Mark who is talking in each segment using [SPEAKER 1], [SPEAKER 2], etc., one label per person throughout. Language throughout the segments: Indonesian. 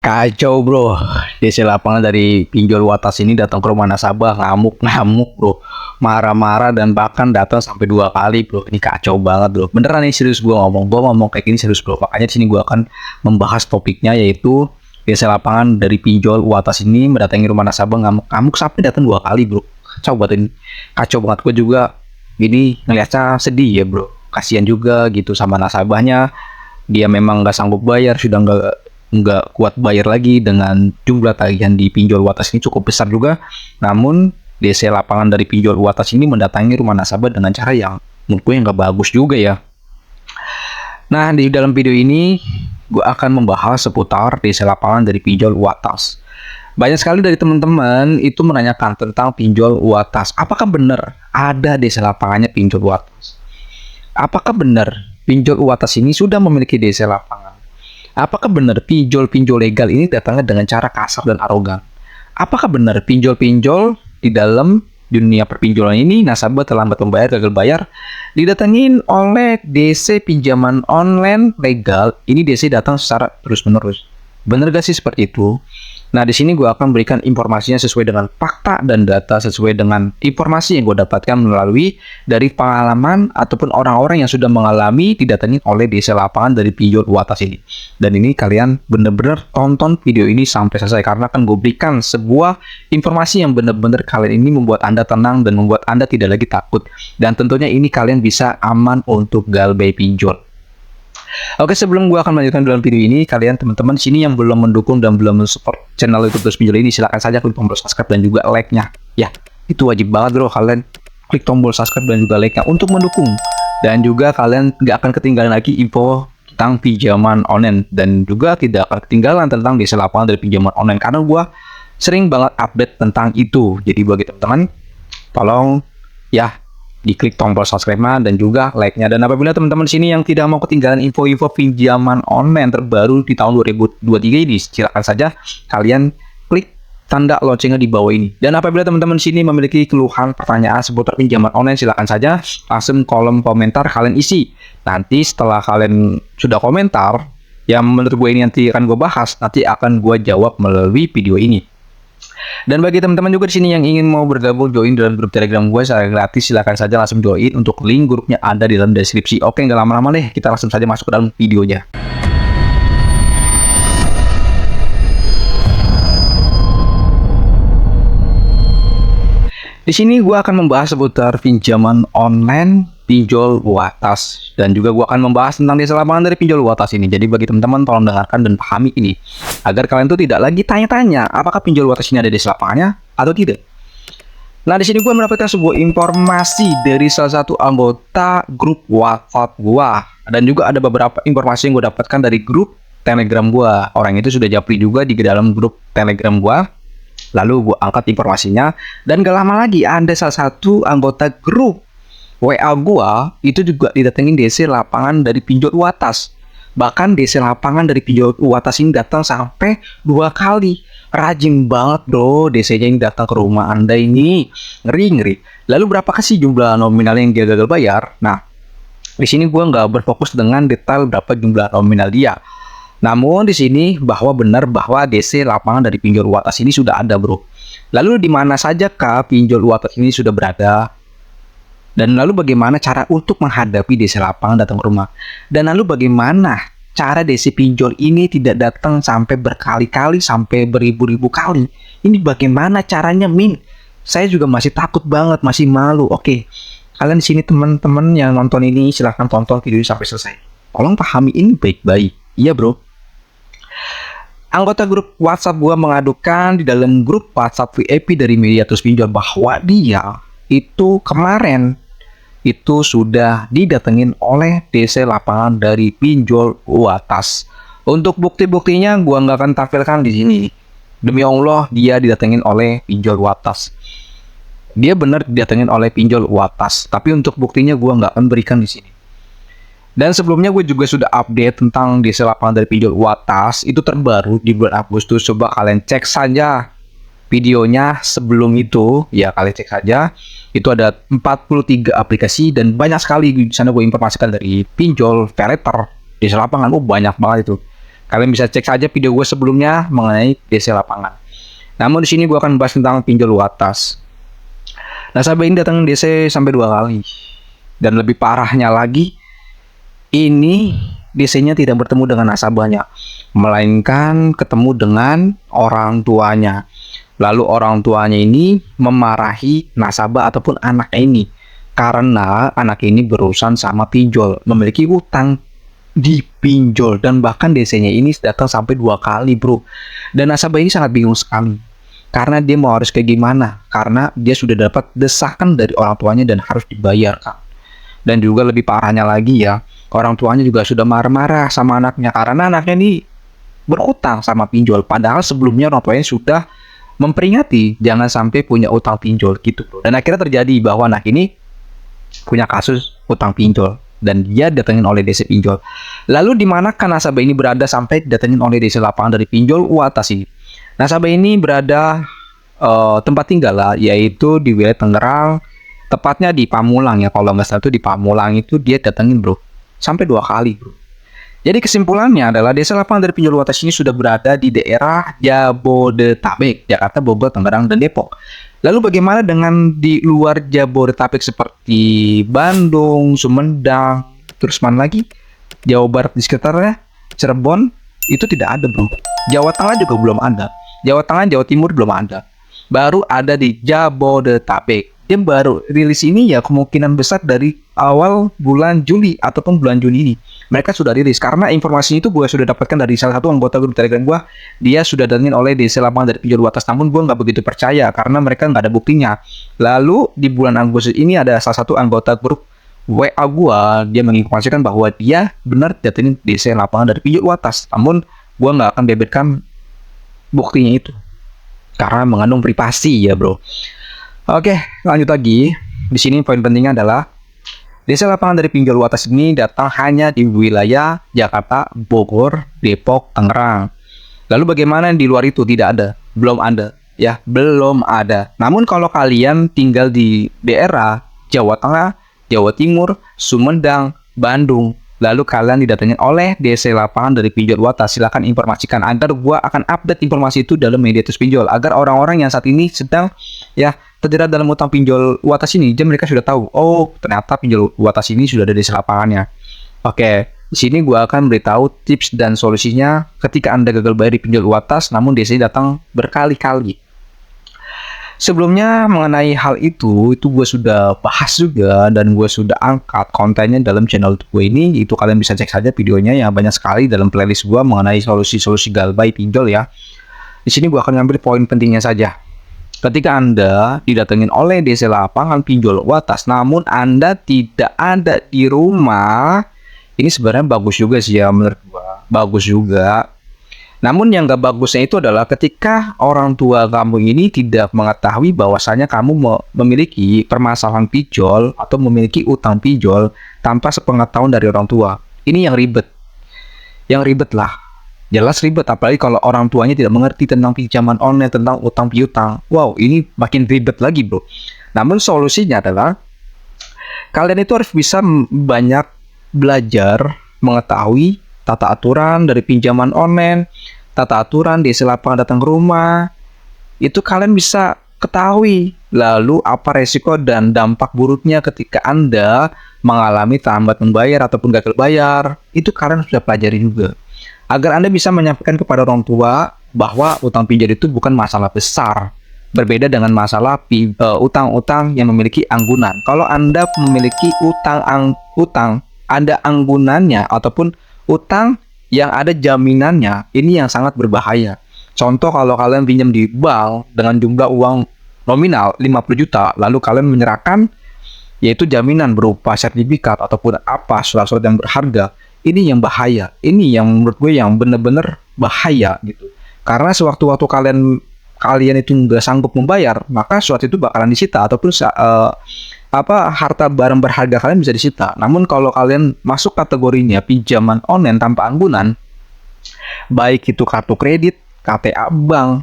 [SPEAKER 1] Kacau bro, DC lapangan dari pinjol Watas ini datang ke rumah nasabah ngamuk-ngamuk bro, marah-marah dan bahkan datang sampai 2 kali bro. Ini kacau banget bro. Beneran nih serius gue ngomong kayak gini serius bro. Makanya di sini gue akan membahas topiknya yaitu DC lapangan dari pinjol Watas ini mendatangi rumah nasabah ngamuk-ngamuk sampai datang 2 kali bro. Kacau banget ini, kacau banget. Gue juga gini ngeliatnya sedih ya bro. Kasihan juga gitu sama nasabahnya. Dia memang nggak sanggup bayar, sudah nggak kuat bayar lagi dengan jumlah tagihan di pinjol Watas ini cukup besar juga. Namun DC lapangan dari pinjol Watas ini mendatangi rumah nasabah dengan cara yang menurut gue nggak bagus juga ya. Nah, di dalam video ini gue akan membahas seputar DC lapangan dari pinjol Watas. Banyak sekali dari teman-teman itu menanyakan tentang pinjol Watas. Apakah benar ada DC lapangannya pinjol Watas? Apakah benar pinjol Watas ini sudah memiliki DC lapangan? Apakah benar pinjol-pinjol legal ini datangnya dengan cara kasar dan arogan? Apakah benar pinjol-pinjol di dalam dunia perpinjolan ini nasabah terlambat membayar, gagal bayar, didatengin oleh DC pinjaman online legal, ini DC datang secara terus-menerus? Benar gak sih seperti itu? Nah, di sini gue akan berikan informasinya sesuai dengan fakta dan data, sesuai dengan informasi yang gue dapatkan melalui dari pengalaman ataupun orang-orang yang sudah mengalami didatangi oleh DC lapangan dari pinjol Watas ini. Dan ini kalian bener-bener tonton video ini sampai selesai karena akan gue berikan sebuah informasi yang bener-bener kalian ini membuat Anda tenang dan membuat Anda tidak lagi takut. Dan tentunya ini kalian bisa aman untuk galbay pinjol. Oke, sebelum gue akan melanjutkan dalam video ini, kalian teman-teman sini yang belum mendukung dan belum support channel YouTube Terus Pinjol ini, silahkan saja klik tombol subscribe dan juga like-nya. Ya, itu wajib banget bro, kalian klik tombol subscribe dan juga like-nya untuk mendukung. Dan juga kalian nggak akan ketinggalan lagi info tentang pinjaman online dan juga tidak akan ketinggalan tentang DC lapangan dari pinjaman online karena gue sering banget update tentang itu. Jadi bagi teman-teman, tolong ya diklik tombol subscribe-nya dan juga like-nya. Dan apabila teman-teman sini yang tidak mau ketinggalan info-info pinjaman online terbaru di tahun 2023 ini, silakan saja kalian klik tanda loncengnya di bawah ini. Dan apabila teman-teman sini memiliki keluhan pertanyaan seputar pinjaman online, silakan saja langsung kolom komentar kalian isi. Nanti setelah kalian sudah komentar, yang menurut gue ini nanti akan gue bahas, nanti akan gue jawab melalui video ini. Dan bagi teman-teman juga di sini yang ingin mau bergabung join dalam grup Telegram gue secara gratis, silahkan saja langsung join. Untuk link grupnya ada di dalam deskripsi. Oke, nggak lama-lama deh, kita langsung saja masuk ke dalam videonya. Di sini gue akan membahas seputar pinjaman online pinjol Watas dan juga gue akan membahas tentang DC lapangan dari pinjol Watas ini. Jadi bagi teman-teman tolong dengarkan dan pahami ini agar kalian tuh tidak lagi tanya-tanya apakah pinjol Watas ini ada DC lapangannya atau tidak. Nah, di sini gue mendapatkan sebuah informasi dari salah satu anggota grup WhatsApp gue dan juga ada beberapa informasi yang gue dapatkan dari grup Telegram gue. Orang itu sudah japri juga di dalam grup Telegram gue. Lalu gue angkat informasinya dan gak lama lagi ada salah satu anggota grup WA gua itu juga didatengin DC lapangan dari pinjol Watas. Bahkan DC lapangan dari pinjol Watas ini datang sampai 2 kali. Rajin banget bro DC-nya yang datang ke rumah Anda ini. Ngeri. Lalu berapakah sih jumlah nominal yang dia gagal bayar? Nah, di sini gua nggak berfokus dengan detail berapa jumlah nominal dia. Namun di sini benar bahwa DC lapangan dari pinjol Watas ini sudah ada bro. Lalu di mana saja kah pinjol Watas ini sudah berada? Dan lalu bagaimana cara untuk menghadapi DC lapangan datang ke rumah? Dan lalu bagaimana cara DC pinjol ini tidak datang sampai berkali-kali, sampai beribu-ribu kali? Ini bagaimana caranya, Min? Saya juga masih takut banget, masih malu. Oke, kalian di sini teman-teman yang nonton ini silahkan tonton video ini sampai selesai. Tolong pahami ini baik-baik. Iya bro. Anggota grup WhatsApp gua mengadukan di dalam grup WhatsApp VIP dari Media Terus Pinjol bahwa dia itu kemarin itu sudah didatengin oleh DC lapangan dari pinjol Watas. Untuk bukti-buktinya gua nggak akan tampilkan di sini. Demi Allah dia didatengin oleh pinjol Watas. Dia benar didatengin oleh pinjol Watas. Tapi untuk buktinya gua nggak akan berikan di sini. Dan sebelumnya gue juga sudah update tentang DC lapangan dari pinjol Watas itu terbaru di bulan Agustus. Coba kalian cek saja videonya sebelum itu, ya kalian cek saja. Itu ada 43 aplikasi dan banyak sekali di sana gue informasikan dari pinjol, paylater, di lapangan. Banyak banget itu. Kalian bisa cek saja video gue sebelumnya mengenai DC lapangan. Namun di sini gue akan bahas tentang pinjol atas. Nasabah ini datang DC sampai 2 kali. Dan lebih parahnya lagi, ini DC-nya tidak bertemu dengan nasabahnya, melainkan ketemu dengan orang tuanya. Lalu orang tuanya ini memarahi nasabah ataupun anak ini karena anak ini berurusan sama pinjol, memiliki utang di pinjol, dan bahkan DC-nya ini datang sampai 2 kali, bro. Dan nasabah ini sangat bingung sekali karena dia mau harus kayak gimana, karena dia sudah dapat desakan dari orang tuanya dan harus dibayarkan. Dan juga lebih parahnya lagi ya, orang tuanya juga sudah marah-marah sama anaknya karena anaknya ini berutang sama pinjol, padahal sebelumnya orang tuanya sudah memperingati jangan sampai punya utang pinjol gitu, bro. Dan akhirnya terjadi bahwa anak ini punya kasus utang pinjol dan dia datangin oleh DC pinjol. Lalu di manakah nasabah ini berada sampai datangin oleh DC lapangan dari pinjol atas ini? Nasabah ini berada tempat tinggal lah, yaitu di wilayah Tangerang, tepatnya di Pamulang ya, kalau nggak salah itu di Pamulang itu dia datangin, bro, sampai 2 kali, bro. Jadi kesimpulannya adalah DC lapangan dari pinjol atas ini sudah berada di daerah Jabodetabek, Jakarta, Bogor, Tangerang, dan Depok. Lalu bagaimana dengan di luar Jabodetabek seperti Bandung, Sumedang, terus mana lagi? Jawa Barat di sekitarnya, Cirebon, itu tidak ada, bro. Jawa Tengah juga belum ada. Jawa Tengah, Jawa Timur belum ada. Baru ada di Jabodetabek. Dia baru rilis ini ya kemungkinan besar dari awal bulan Juli ataupun bulan Juni ini. Mereka sudah rilis karena informasi itu gue sudah dapatkan dari salah satu anggota grup Telegram gue. Dia sudah datangin oleh DC lapangan dari pinjol atas, namun gue nggak begitu percaya karena mereka nggak ada buktinya. Lalu di bulan Agustus ini ada salah satu anggota grup WA gue, dia menginformasikan bahwa dia benar datangin DC lapangan dari pinjol atas, namun gue nggak akan bebetkan buktinya itu karena mengandung privasi ya, bro. Oke, lanjut lagi. Di sini poin pentingnya adalah DC lapangan dari pinjol atas ini datang hanya di wilayah Jakarta, Bogor, Depok, Tangerang. Lalu bagaimana di luar itu? Tidak ada, belum ada, ya, belum ada. Namun kalau kalian tinggal di daerah Jawa Tengah, Jawa Timur, Sumedang, Bandung, lalu kalian didatengin oleh DC lapangan dari pinjol atas, silakan informasikan agar gua akan update informasi itu dalam media terus pinjol agar orang-orang yang saat ini sedang ya terjerat dalam utang pinjol atas ini, jadi mereka sudah tahu, oh ternyata pinjol atas ini sudah ada di lapangannya. Oke, di sini gue akan beritahu tips dan solusinya ketika Anda gagal bayar di pinjol atas, namun DC datang berkali-kali. Sebelumnya mengenai hal itu gue sudah bahas juga dan gue sudah angkat kontennya dalam channel gue ini, itu kalian bisa cek saja videonya ya, banyak sekali dalam playlist gue mengenai solusi-solusi gagal bayar pinjol ya. Di sini gue akan ngambil poin pentingnya saja. Ketika Anda didatengin oleh DC lapangan pinjol atas, namun Anda tidak ada di rumah, ini sebenarnya bagus juga sih ya menurut gua, bagus juga. Namun yang gak bagusnya itu adalah ketika orang tua kamu ini tidak mengetahui bahwasanya kamu memiliki permasalahan pinjol atau memiliki utang pinjol tanpa sepengetahuan dari orang tua. Ini yang ribet. Yang ribet lah. Jelas ribet, apalagi kalau orang tuanya tidak mengerti tentang pinjaman online, tentang utang piutang. Wow, ini makin ribet lagi, bro. Namun solusinya adalah kalian itu harus bisa banyak belajar mengetahui tata aturan dari pinjaman online, tata aturan DC lapangan datang ke rumah. Itu kalian bisa ketahui. Lalu apa resiko dan dampak buruknya ketika Anda mengalami terlambat membayar ataupun gagal bayar. Itu kalian sudah pelajari juga. Agar Anda bisa menyampaikan kepada orang tua bahwa utang pinjol itu bukan masalah besar. Berbeda dengan masalah utang-utang yang memiliki anggunan. Kalau Anda memiliki utang ada anggunannya ataupun utang yang ada jaminannya, ini yang sangat berbahaya. Contoh, kalau kalian pinjam di bank dengan jumlah uang nominal 50 juta, lalu kalian menyerahkan yaitu jaminan berupa sertifikat ataupun apa surat-surat yang berharga. Ini yang bahaya. Ini yang menurut gue yang benar-benar bahaya gitu. Karena sewaktu-waktu kalian itu nggak sanggup membayar, maka surat itu bakalan disita ataupun harta barang berharga kalian bisa disita. Namun kalau kalian masuk kategorinya pinjaman online tanpa anggunan, baik itu kartu kredit, KTA bank,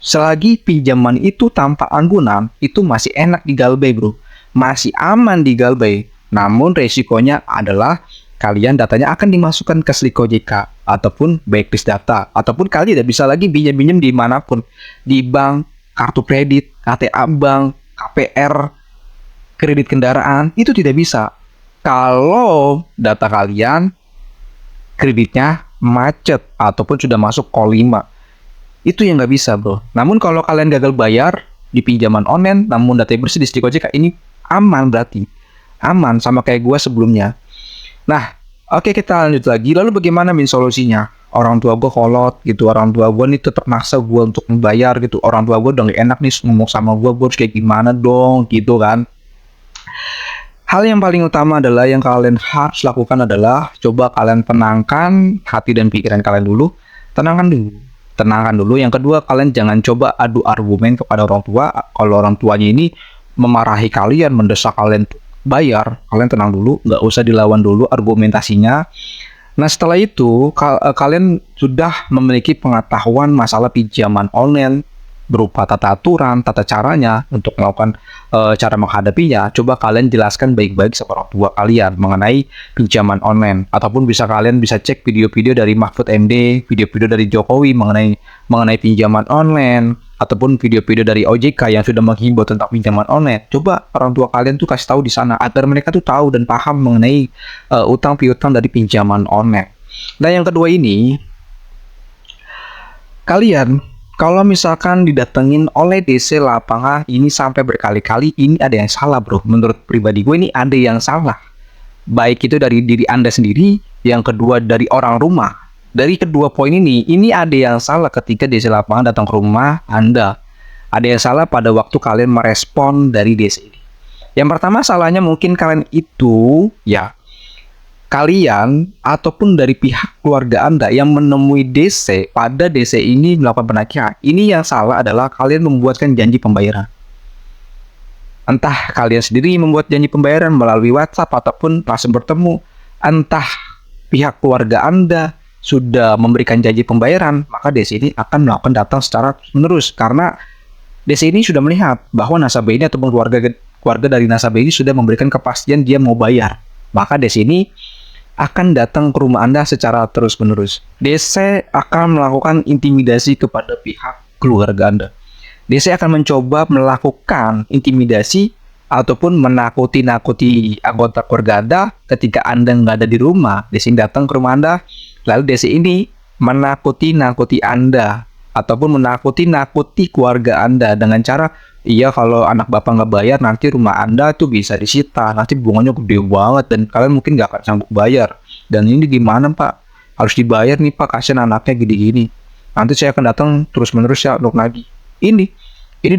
[SPEAKER 1] selagi pinjaman itu tanpa anggunan, itu masih enak digalbay, bro. Masih aman digalbay. Namun resikonya adalah kalian datanya akan dimasukkan ke Slick OJK ataupun blacklist data, ataupun kalian tidak bisa lagi pinjam-pinjam dimanapun, di bank, kartu kredit, KTA bank, KPR, kredit kendaraan, itu tidak bisa kalau data kalian kreditnya macet ataupun sudah masuk call 5. Itu yang nggak bisa, bro. Namun kalau kalian gagal bayar di pinjaman online namun datanya bersih di Slick OJK, ini aman, berarti aman sama kayak gue sebelumnya. Nah, oke, kita lanjut lagi. Lalu bagaimana solusinya? Orang tua gue kolot gitu, orang tua gue nih tetap maksa gue untuk membayar gitu. Orang tua gue udah gak enak nih ngomong sama gue harus kayak gimana dong gitu kan. Hal yang paling utama adalah yang kalian harus lakukan adalah coba kalian tenangkan hati dan pikiran kalian dulu. Tenangkan dulu. Yang kedua, kalian jangan coba adu argumen kepada orang tua. Kalau orang tuanya ini memarahi kalian, mendesak kalian bayar, kalian tenang dulu, nggak usah dilawan dulu argumentasinya. Nah, setelah itu kalian sudah memiliki pengetahuan masalah pinjaman online berupa tata aturan, tata caranya untuk melakukan cara menghadapinya. Coba kalian jelaskan baik-baik sama orang tua kalian mengenai pinjaman online, ataupun kalian bisa cek video-video dari Mahfud MD, video-video dari Jokowi mengenai pinjaman online, ataupun video-video dari OJK yang sudah menghimbau tentang pinjaman online. Coba orang tua kalian tuh kasih tahu di sana agar mereka tuh tahu dan paham mengenai utang piutang dari pinjaman online. Dan yang kedua ini, kalian kalau misalkan didatengin oleh DC lapangan ini sampai berkali-kali, ini ada yang salah, bro. Menurut pribadi gue ini ada yang salah. Baik itu dari diri Anda sendiri, yang kedua dari orang rumah. Dari kedua poin ini ada yang salah ketika DC lapangan datang ke rumah Anda. Ada yang salah pada waktu kalian merespon dari DC ini. Yang pertama salahnya mungkin kalian itu, ya, kalian ataupun dari pihak keluarga Anda yang menemui DC pada DC ini melakukan penagihan. Ini yang salah adalah kalian membuatkan janji pembayaran. Entah kalian sendiri membuat janji pembayaran melalui WhatsApp ataupun langsung bertemu. Entah pihak keluarga Anda sudah memberikan janji pembayaran, maka DC ini akan melakukan datang secara menerus karena DC ini sudah melihat bahwa nasabah ini ataupun keluarga dari nasabah ini sudah memberikan kepastian dia mau bayar. Maka DC ini akan datang ke rumah Anda secara terus-menerus. DC akan melakukan intimidasi kepada pihak keluarga Anda. DC akan mencoba melakukan intimidasi ataupun menakuti anggota keluarga Anda ketika Anda nggak ada di rumah. DC datang ke rumah Anda, lalu DC ini menakuti Anda ataupun menakuti keluarga Anda dengan cara, iya kalau anak bapak nggak bayar nanti rumah Anda tuh bisa disita, nanti bunganya gede banget dan kalian mungkin nggak akan sanggup bayar. Dan ini gimana Pak? Harus dibayar nih Pak, kasihan anaknya gini-gini. Nanti saya akan datang terus-menerus ya untuk nagih. Ini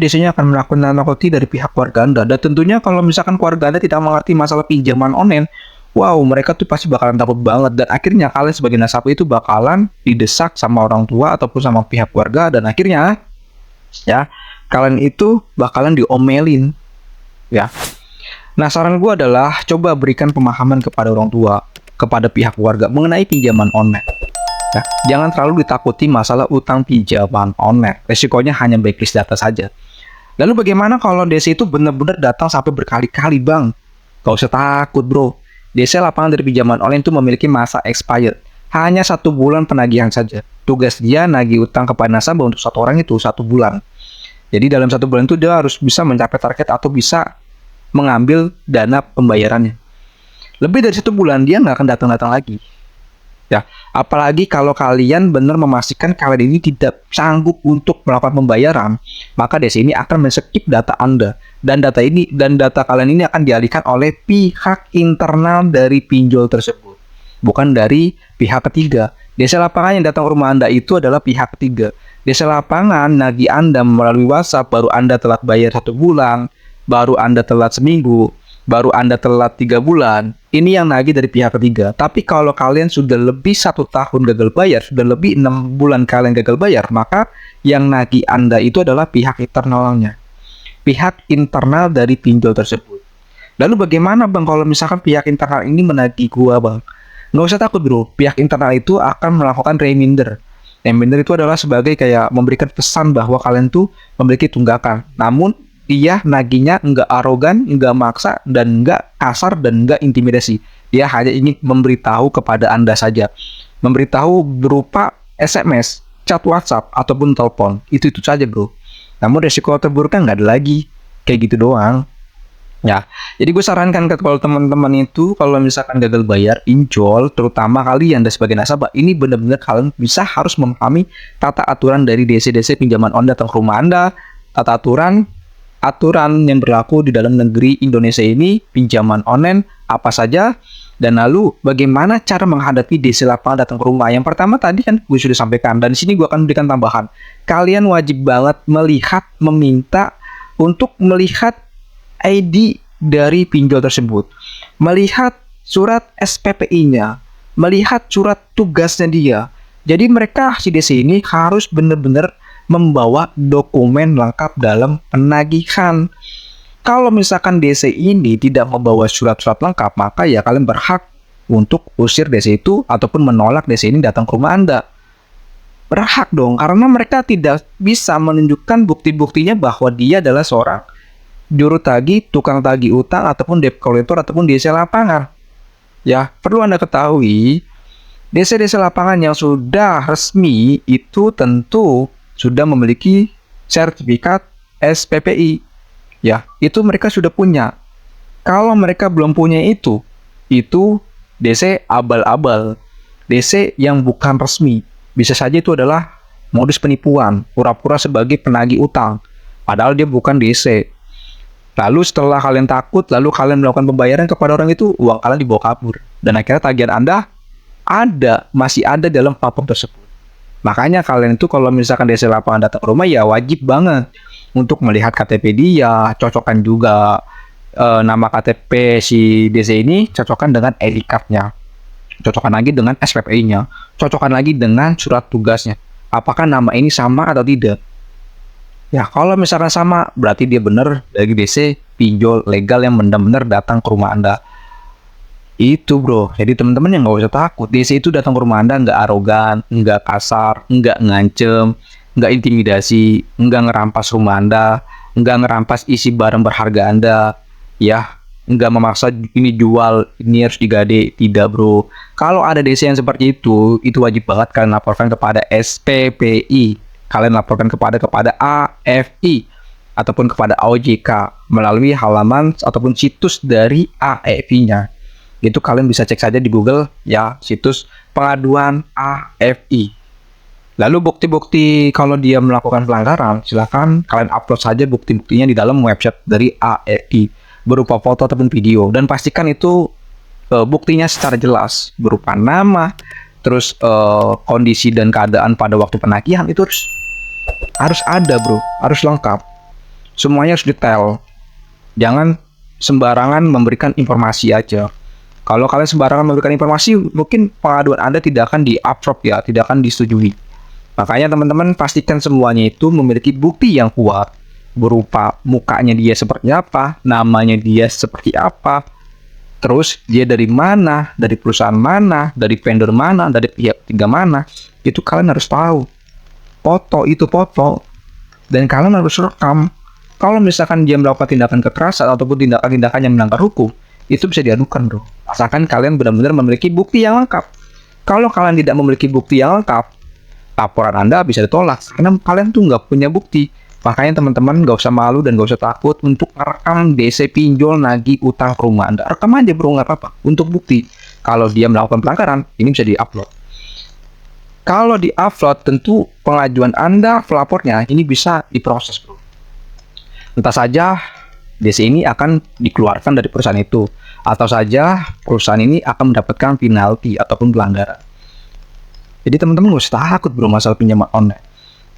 [SPEAKER 1] biasanya akan melakukan nakuti dari pihak keluarga Anda. Dan tentunya kalau misalkan keluarga Anda tidak mengerti masalah pinjaman online, wow, mereka tuh pasti bakalan takut banget. Dan akhirnya kalian sebagai nasabah itu bakalan didesak sama orang tua ataupun sama pihak keluarga. Dan akhirnya, ya, kalian itu bakalan diomelin. Ya. Nah, saran gue adalah coba berikan pemahaman kepada orang tua, kepada pihak keluarga mengenai pinjaman online. Ya, jangan terlalu ditakuti masalah utang pinjaman online. Resikonya hanya blacklist data saja. Lalu bagaimana kalau DC itu benar-benar datang sampai berkali-kali, Bang? Gak usah takut, bro. DC lapangan dari pinjaman online itu memiliki masa expired. Hanya 1 bulan penagihan saja. Tugas dia nagih utang kepada nasabah untuk satu orang itu 1 bulan. Jadi dalam 1 bulan itu dia harus bisa mencapai target atau bisa mengambil dana pembayarannya. Lebih dari 1 bulan dia nggak akan datang-datang lagi. Ya, apalagi kalau kalian benar memastikan kalian ini tidak sanggup untuk melakukan pembayaran, maka DC ini akan men-skip data Anda dan data kalian ini akan dialihkan oleh pihak internal dari pinjol tersebut, bukan dari pihak ketiga. DC lapangan yang datang ke rumah Anda itu adalah pihak ketiga. DC lapangan nagih Anda melalui WhatsApp, baru Anda telat bayar 1 bulan, baru Anda telat seminggu, baru Anda telat 3 bulan. Ini yang nagih dari pihak ketiga. Tapi kalau kalian sudah lebih 1 tahun gagal bayar, sudah lebih 6 bulan kalian gagal bayar, maka yang nagih Anda itu adalah pihak internalnya, pihak internal dari pinjol tersebut. Lalu bagaimana Bang kalau misalkan pihak internal ini menagih gua, Bang? Nggak usah takut, bro. Pihak internal itu akan melakukan reminder. Reminder itu adalah sebagai kayak memberikan pesan bahwa kalian tuh memiliki tunggakan. Namun dia naginya nggak arogan, nggak maksa, dan nggak kasar, dan nggak intimidasi. Dia hanya ingin memberitahu kepada Anda saja. Memberitahu berupa SMS, chat WhatsApp, ataupun telepon. Itu saja bro. Namun resiko terburuknya nggak ada lagi. Kayak gitu doang. Ya, jadi gue sarankan ke kalau teman-teman itu kalau misalkan gagal bayar, pinjol, terutama kalian dan sebagai nasabah, ini benar-benar kalian bisa harus memahami tata aturan dari DC-DC pinjaman online datang ke rumah Anda, tata aturan yang berlaku di dalam negeri Indonesia ini, pinjaman online apa saja, dan lalu bagaimana cara menghadapi DC lapangan datang ke rumah. Yang pertama tadi kan gue sudah sampaikan, dan di sini gue akan berikan tambahan. Kalian wajib banget meminta untuk melihat ID dari pinjol tersebut, melihat surat SPPI-nya, melihat surat tugasnya dia. Jadi mereka si DC ini harus benar-benar membawa dokumen lengkap dalam penagihan. Kalau misalkan DC ini tidak membawa surat-surat lengkap, maka ya kalian berhak untuk usir DC itu ataupun menolak DC ini datang ke rumah Anda. Berhak dong, karena mereka tidak bisa menunjukkan bukti-buktinya bahwa dia adalah seorang juru tagih, tukang tagih utang, ataupun debt collector, ataupun DC lapangan. Ya, perlu Anda ketahui, DC-DC lapangan yang sudah resmi itu tentu sudah memiliki sertifikat SPPI. Ya, itu mereka sudah punya. Kalau mereka belum punya itu DC abal-abal, DC yang bukan resmi. Bisa saja itu adalah modus penipuan, pura-pura sebagai penagih utang, padahal dia bukan DC. Lalu setelah kalian takut, lalu kalian melakukan pembayaran kepada orang itu, uang kalian dibawa kabur. Dan akhirnya tagihan Anda masih ada dalam platform tersebut. Makanya kalian itu kalau misalkan DC lapangan datang ke rumah, ya wajib banget untuk melihat KTP dia, cocokkan juga nama KTP si DC ini, cocokkan dengan ID card-nya, cocokkan lagi dengan SPPI-nya, cocokkan lagi dengan surat tugasnya. Apakah nama ini sama atau tidak? Ya, kalau misalkan sama, berarti dia benar dari DC pinjol legal yang benar-benar datang ke rumah Anda. Itu bro, jadi teman-teman yang nggak usah takut. DC itu datang ke rumah Anda nggak arogan, nggak kasar, nggak ngancem, nggak intimidasi, nggak ngerampas rumah Anda, nggak ngerampas isi barang berharga Anda. Ya, nggak memaksa ini jual, ini harus digade. Tidak bro. Kalau ada DC yang seperti itu wajib banget kalian laporkan kepada SPPI. Kalian laporkan kepada AFI ataupun kepada OJK melalui halaman ataupun situs dari AFI-nya. Itu kalian bisa cek saja di Google ya, situs pengaduan AFI. Lalu bukti-bukti kalau dia melakukan pelanggaran, silakan kalian upload saja bukti-buktinya di dalam website dari AFI berupa foto ataupun video, dan pastikan itu buktinya secara jelas berupa nama, terus kondisi dan keadaan pada waktu penagihan itu harus ada bro, harus lengkap, semuanya harus detail. Jangan sembarangan memberikan informasi aja. Kalau kalian sembarangan memberikan informasi, mungkin pengaduan Anda tidak akan di-approve ya, tidak akan disetujui. Makanya teman-teman pastikan semuanya itu memiliki bukti yang kuat berupa mukanya dia seperti apa, namanya dia seperti apa, terus dia dari mana, dari perusahaan mana, dari vendor mana, dari pihak ketiga mana. Itu kalian harus tahu. Foto, dan kalian harus rekam. Kalau misalkan dia melakukan tindakan kekerasan ataupun tindakan-tindakan yang melanggar hukum, itu bisa diadukan bro, asalkan kalian benar-benar memiliki bukti yang lengkap. Kalau kalian tidak memiliki bukti yang lengkap, laporan Anda bisa ditolak karena kalian tuh nggak punya bukti. Makanya teman-teman nggak usah malu dan nggak usah takut untuk merekam DC pinjol nagih utang ke rumah Anda. Rekam aja bro, nggak apa-apa, untuk bukti. Kalau dia melakukan pelanggaran, ini bisa di-upload. Kalau di-upload, tentu pengajuan Anda, pelapornya, ini bisa diproses bro. Entah saja DC ini akan dikeluarkan dari perusahaan itu, atau saja perusahaan ini akan mendapatkan penalti ataupun pelanggaran. Jadi teman-teman nggak usah takut bro masalah pinjaman online.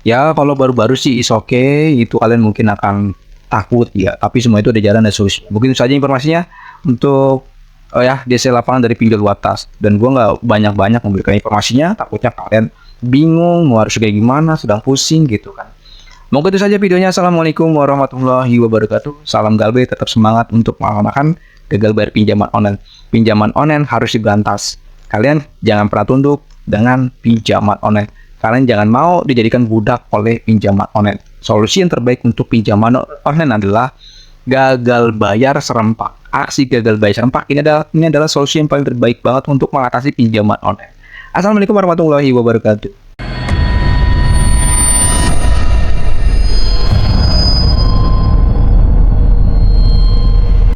[SPEAKER 1] Ya kalau baru-baru sih is okay, itu kalian mungkin akan takut ya, tapi semua itu ada jalan dan solusi. Mungkin itu saja informasinya untuk DC lapangan dari pinjol Watas. Dan gue nggak banyak-banyak memberikan informasinya, takutnya kalian bingung mau harus kayak gimana, sedang pusing gitu kan. Mungkin itu saja videonya. Assalamualaikum warahmatullahi wabarakatuh. Salam galbe, tetap semangat untuk melaksanakan gagal bayar pinjaman online. Pinjaman online harus diberantas. Kalian jangan pernah tunduk dengan pinjaman online. Kalian jangan mau dijadikan budak oleh pinjaman online. Solusi yang terbaik untuk pinjaman online adalah gagal bayar serempak. Aksi gagal bayar serempak ini adalah solusi yang paling terbaik banget untuk mengatasi pinjaman online. Assalamualaikum warahmatullahi wabarakatuh.